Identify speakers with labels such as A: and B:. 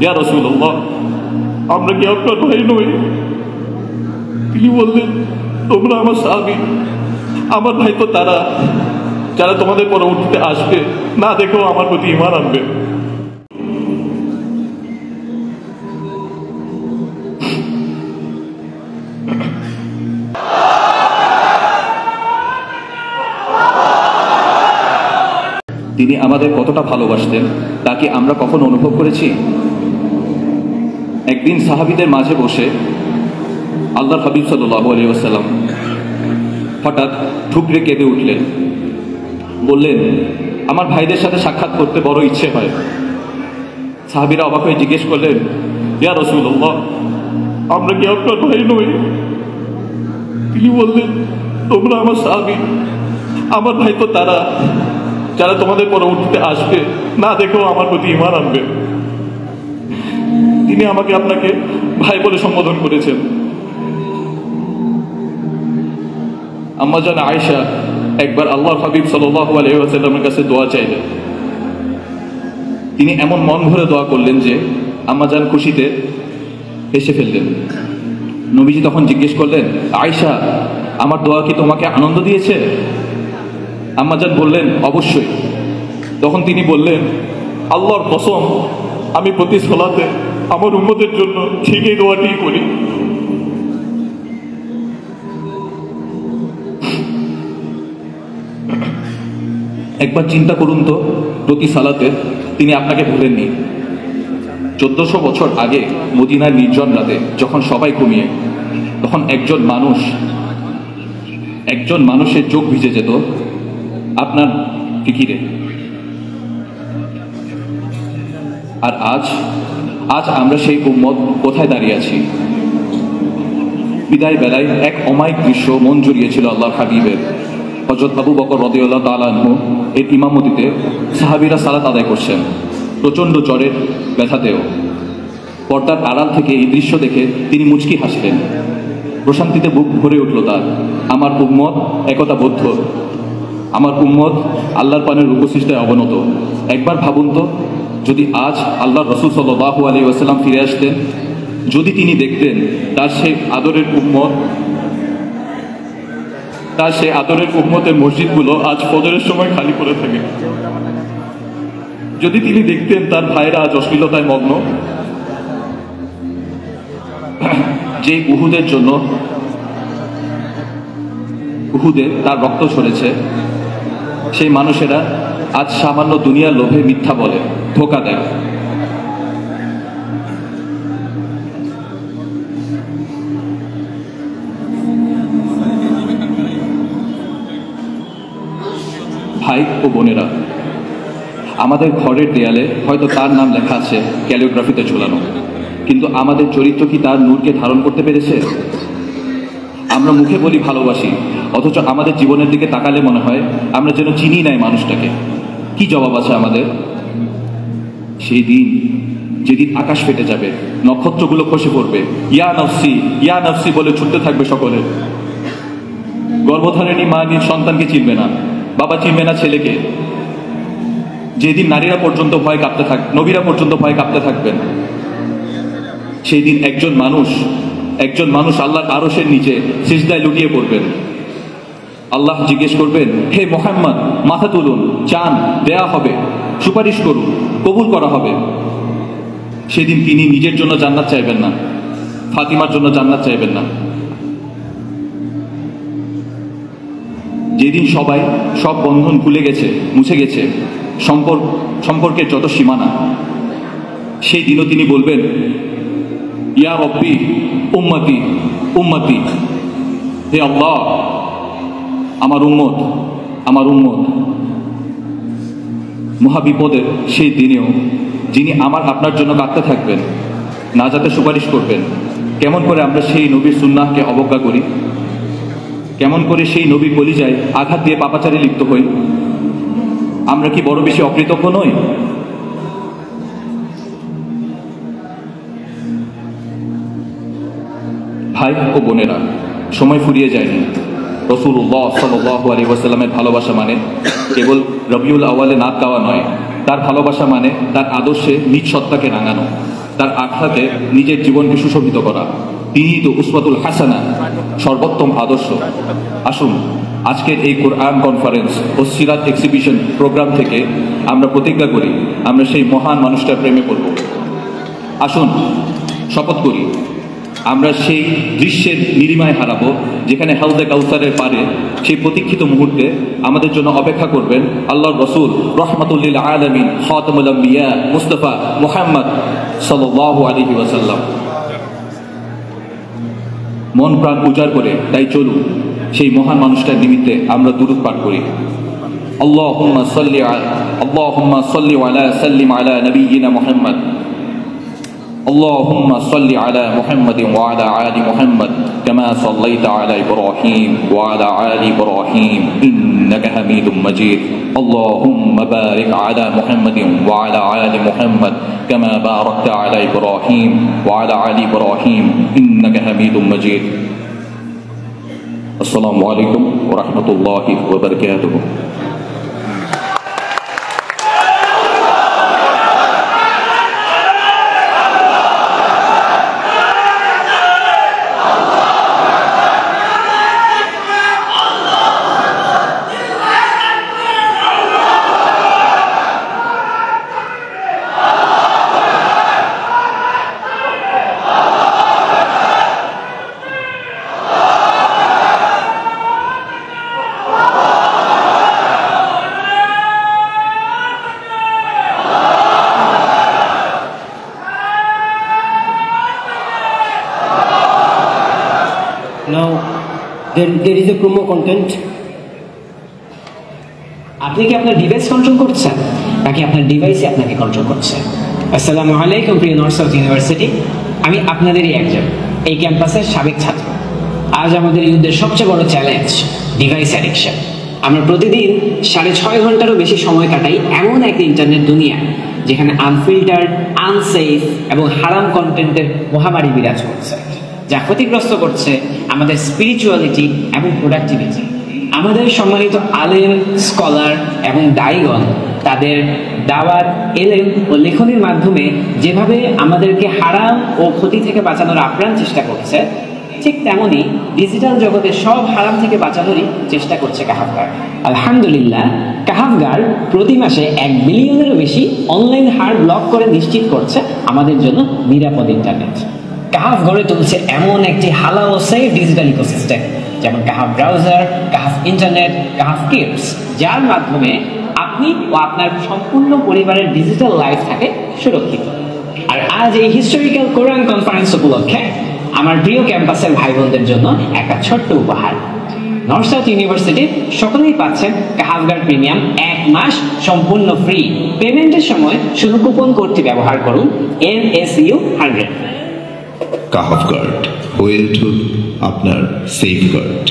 A: ইয়া রাসূলুল্লাহ, আমরা কি আপনার ভাই নই? তিনি বললেন, তোমরা আমার সাহাবী, আমার ভাই তো তারা যারা তোমাদের পরবর্তীতে আসবে, না দেখেও আমার প্রতি ঈমান আনবে। তিনি আমাদের কতটা ভালোবাসতেন তা কি আমরা কখনো অনুভব করেছি? একদিন সাহাবীদের মাঝে বসে আল্লাহর হাবিব সাল্লাল্লাহু আলাইহি ওয়াসাল্লাম হঠাৎ ঠুকরে কেঁদে উঠলেন। বললেন, আমার ভাইদের সাথে সাক্ষাৎ করতে বড় ইচ্ছে হয়। সাহাবীরা অবাক হয়ে জিজ্ঞেস করলেন, ইয়া রাসূলুল্লাহ, আমরা কি আপনার ভাই নই? তিনি বললেন, তোমরা আমার সাহাবী, আমার ভাই তো তারা যারা তোমাদের পরবর্তীতে আসবে, না দেখেও আমার প্রতি ঈমান আনবে। তিনি আমাকে আপনাকে ভাই বলে সম্বোধন করেছেন। আম্মা জান আয়েশা একবার আল্লাহর হাবিব সাল্লাল্লাহু আলাইহি ওয়াসাল্লামের কাছে দোয়া চাইলেন। তিনি এমন মন ভরে দোয়া করলেন যে আম্মা জান খুশিতে হেসে ফেললেন। নবীজি তখন জিজ্ঞেস করলেন, আয়েশা, আমার দোয়া কি তোমাকে আনন্দ দিয়েছে? আম্মা জান বললেন, অবশ্যই। তখন তিনি বললেন, আল্লাহর কসম, আমি প্রতি সালাতে আমার উম্মতের জন্য ঠিক এই দোয়াটি করি। একবার চিন্তা করুন তো, প্রতি সালাতে তিনি আপনাকে ভুলেননি। 1400 বছর আগে মদিনার নির্জন রাতে যখন সবাই ঘুমিয়ে, তখন একজন মানুষের চোখ ভিজে যেত আপনার ফিকিরে। আর আজ আমরা সেই উম্মত কোথায় দাঁড়িয়ে আছি? বিদায় বেলায় এক অমায়িক দৃশ্য মন জড়িয়েছিল আল্লাহর হাবিবের। হযরত আবু বকর রাদিয়াল্লাহু তাআলা আনহু এর ইমামতিতে সাহাবীরা সালাত আদায় করছেন, প্রচণ্ড জ্বরের ব্যথাতেও। পর্দার আড়াল থেকে এই দৃশ্য দেখে তিনি মুচকি হাসলেন। প্রশান্তিতে বুক ভরে উঠল তার। আমার উম্মত একতাবদ্ধ, আমার উম্মত আল্লাহর পানের উপসৃষ্টায় অবনত। একবার ভাবুন তো, যদি আজ আল্লাহর রাসূল সাল্লাল্লাহু আলাইহি ওয়াসাল্লাম ফিরে আসতেন, যদি তিনি দেখতেন তার সেই আদরের উম্মতের মসজিদগুলো আজ ফজরের সময় খালি পড়ে থাকে, যদি তিনি দেখতেন তার ভাইরা আজ অশ্লীলতায় মগ্ন, যে উহুদে তার রক্ত ঝরেছে, সেই মানুষেরা আজ সামান্য দুনিয়ার লোভে মিথ্যা বলে, ধোঁকা দেয়। ভাই ও বোনেরা, আমাদের ঘরের দেয়ালে হয়তো তার নাম লেখা আছে ক্যালিওগ্রাফিতে ঝোলানো, কিন্তু আমাদের চরিত্র কি তার নূরকে ধারণ করতে পেরেছে? আমরা মুখে বলি ভালোবাসি, অথচ আমাদের জীবনের দিকে তাকালে মনে হয় আমরা যেন চিনি নাই মানুষটাকে। কি জবাব আছে আমাদের? সেই দিন, যেদিন আকাশ ফেটে যাবে, নক্ষত্রগুলো খসে পড়বে, ইয়া নফসি ইয়া নফসি বলে ছুটতে থাকবে সকলে। গর্ভধারিণী মা নিজ সন্তানকে চিনবে না, বাবা চিনবে না ছেলেকে। যেদিন নারীরা পর্যন্ত নবীরা পর্যন্ত ভয় কাঁপতে থাকবেন। সেই দিন একজন মানুষ আল্লাহর আরশের নিচে সিজদায় লুটিয়ে পড়বেন। আল্লাহ জিজ্ঞেস করবেন, হে মুহাম্মদ, মাথা তুলুন, চান, দেয়া হবে, সুপারিশ করুন, কবুল করা হবে। সেদিন তিনি নিজের জন্য জান্নাত চাইবেন না, ফাতিমার জন্য জান্নাত চাইবেন না। যেদিন সব বন্ধন ভুলে গেছে, মুছে গেছে, সম্পর্কের যত সীমানা, সেই দিনও তিনি বলবেন, ইয়া রব্বি উম্মতি উম্মতি, হে আল্লাহ, আমার উম্মত। মহাবিপদের সেই দিনেও যিনি আপনার জন্য কাঁদতে থাকবেন, নাজাতের সুপারিশ করবেন, কেমন করে আমরা সেই নবীর সুন্নাহকে অবজ্ঞা করি? কেমন করে সেই নবীর কলিজায় আঘাত দিয়ে পাপাচারে লিপ্ত হই? আমরা কি বড় বেশি অকৃতজ্ঞ নই? ভাই ও বোনেরা, সময় ফুরিয়ে যায়নি। রাসূলুল্লাহ সাল্লাল্লাহু আলাইহি ওয়াসাল্লামের ভালোবাসা মানে কেবল রবিউল আউয়ালে নাত গাওয়া নয়, তার ভালোবাসা মানে তার আদর্শে নিজ সত্তাকে রাঙানো, তার আখ্যাতে নিজের জীবনকে সুশোভিত করা। তিনি তো উসওয়াতুল হাসানা, সর্বোত্তম আদর্শ। আসুন আজকের এই কোরআন কনফারেন্স ও সিরাত এক্সিবিশন প্রোগ্রাম থেকে আমরা প্রতিজ্ঞা করি আমরা সেই মহান মানুষটার প্রেমে পড়ব। আসুন শপথ করি আমরা সেই দৃশ্যের নিরিমায় হারাবো যেখানে হাউজে কাউসারের পারে সেই প্রতীক্ষিত মুহূর্তে আমাদের জন্য অপেক্ষা করবেন আল্লাহর রসুল রহমাতুল লিল আলামিন খাতামুল আম্বিয়া মুস্তাফা মুহাম্মদ সাল্লাল্লাহু আলাইহি ওয়াসাল্লাম। মন প্রাণ উজাড় করে তাই চলুন সেই মহান মানুষটার নিমিত্তে আমরা দুরূদ পাঠ করি। আল্লাহুম্মা সাল্লি আলা সাল্লিম আলা নবিয়িনা Muhammad. اللهم صل على محمد وعلى آل محمد كما صليت على إبراهيم وعلى آل إبراهيم إنك حميد مجيد اللهم بارك على محمد وعلى آل محمد كما باركت على إبراهيم وعلى آل إبراهيم إنك حميد مجيد السلام عليكم ورحمة الله وبركاته.
B: Now, there is a promo content.
C: আপনি কি আপনার ডিভাইস কন্ট্রোল করছেন নাকি আপনার ডিভাইসে আপনাকে কন্ট্রোল করছে? আসসালামু আলাইকুম প্রিয় নর্থ সাউথ ইউনিভার্সিটি, আমি আপনাদেরই একজন, এই ক্যাম্পাসের সাবেক ছাত্র। আজ আমাদের ইউথদের সবচেয়ে বড় চ্যালেঞ্জ ডিভাইস অ্যাডিকশন। আমরা প্রতিদিন 6.5 ঘন্টারও বেশি সময় কাটাই এমন এক ইন্টারনেট দুনিয়া যেখানে আনফিল্টার্ড, আনসেফ এবং হারাম কন্টেন্টের মহামারী বিরাজ করছে, যা ক্ষতিগ্রস্ত করছে আমাদের স্পিরিচুয়ালিটি এবং প্রোডাক্টিভিটি। আমাদের সম্মানিত আলেম, স্কলার এবং দায়ীগণ তাদের দাওয়াত, এলেম ও লেখনীর মাধ্যমে যেভাবে আমাদেরকে হারাম ও ক্ষতি থেকে বাঁচানোর আপ্রাণ চেষ্টা করছে, ঠিক তেমনই ডিজিটাল জগতের সব হারাম থেকে বাঁচানোরই চেষ্টা করছে কাহাফগার্ড। আলহামদুলিল্লাহ, কাহাফগার্ড প্রতি মাসে 1 বিলিয়নেরও বেশি অনলাইন হার ব্লক করে নিশ্চিত করছে আমাদের জন্য নিরাপদ ইন্টারনেট। কাহাফ গড়ে তুলছে এমন একটি হালাল ও সেফ ডিজিটাল ইকোসিস্টেম যেমন কাহাফ ব্রাউজার, কাহাফ ইন্টারনেট, কাহাফ কিডস, যার মাধ্যমে আপনি ও আপনার সম্পূর্ণ পরিবারের ডিজিটাল লাইফ থাকে সুরক্ষিত। আর আজ এই হিস্টোরিক্যাল কোরআন কনফারেন্স উপলক্ষে আমার প্রিয় ক্যাম্পাসের ভাই বোনদের জন্য একটা ছোট্ট উপহার। নর্থ সাউথ ইউনিভার্সিটির সকলেই পাচ্ছেন কাহাফগার্ড প্রিমিয়াম 1 মাস সম্পূর্ণ ফ্রি। পেমেন্টের সময় শুধু কুপন কোডটি ব্যবহার করুন NSU100।
D: কাহাফগার্ড, ওয়েলথুড আপনার সেফগার্ড।